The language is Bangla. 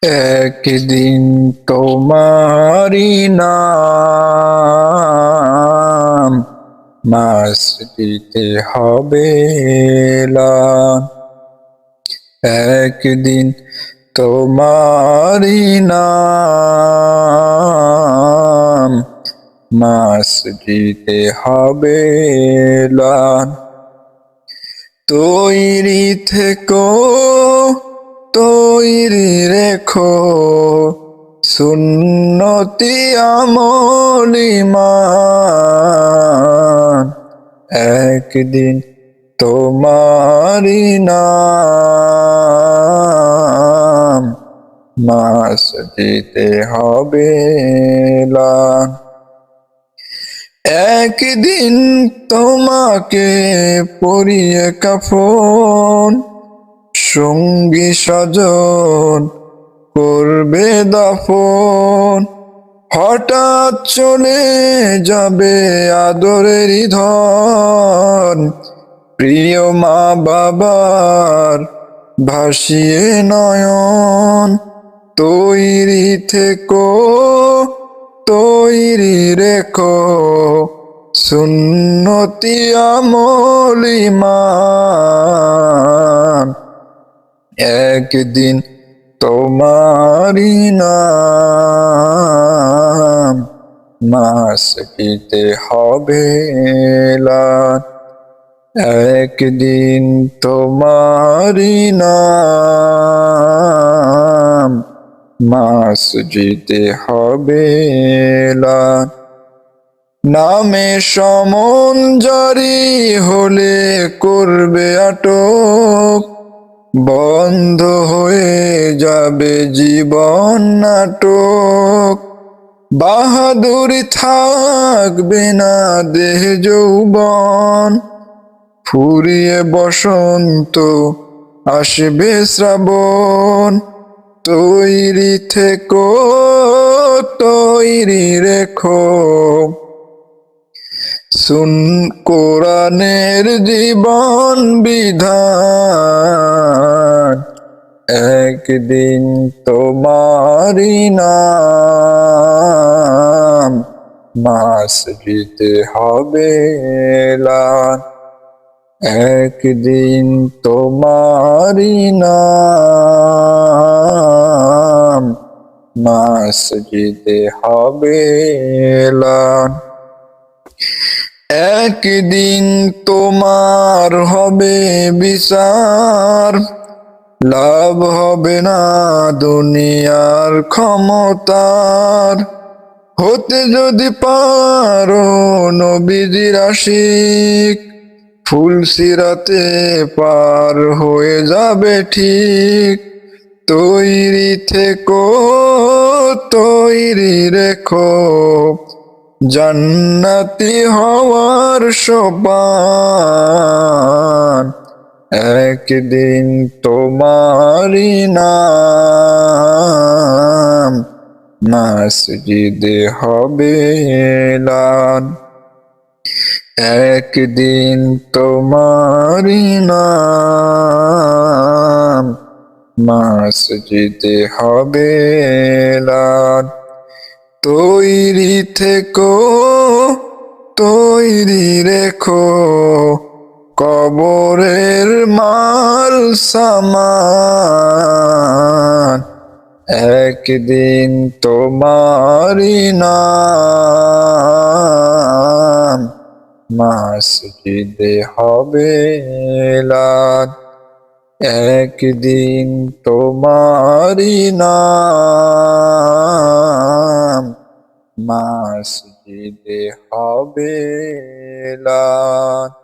একদিন তোমারি নাম মসজিদে হবে এলান। একদিন তোমারি নাম মসজিদে হবে এলান। তৈরি থেকো, তৈরি রেখো, সুন্নতি আমল ঈমান। একদিন তোমারি নাম মসজিদে হবে এলান। একদিন তোমাকে পরিয়ে কাফন, সঙ্গী স্বজন করবে দাফন। হঠাৎ চলে যাবে আদরের ধন, প্রিয় মা বাবার ভাসিয়ে নয়ন। তৈরি থেকো, তৈরি রেখো, সুন্নতি আমল ঈমান। একদিন তোমারি নাম মসজিদে হবে এলান। একদিন তোমারি নাম মসজিদে হবে এলান। নামে সমন জারি হলে করবে আটক, বন্ধ হয়ে যাবে জীবন নাটক। বাহাদুরি থাকবে না দেহ যৌবন, ফুরিয়ে বসন্ত আসবে শ্রাবণ। তৈরি থেকো, তৈরি রেখো, কোরআনের জীবন বিধান। একদিন তোমারি নাম মসজিদে হবে এলান। একদিন তোমারি নাম মসজিদে হবে এলান। একদিন তোমার হবে বিচার, লাভ হবে না দুনিয়ার ক্ষমতার। হতে যদি পারো নবীজির আশিক, ফুলসিরাতে পার হয়ে যাবে ঠিক। তৈরি থেকো, তৈরি রেখো, জান্নাতি হওয়ার সোপান। একদিন তোমারি নাম মসজিদে হবে এলান। একদিন তোমারি নাম মসজিদে হবে এলান। তৈরি থেকো, তৈরি রেখো, কবরের মাল সামান। একদিন তোমারি নাম মসজিদে হবে এলান। একদিন তোমারি নাম মসজিদে হবে এলান।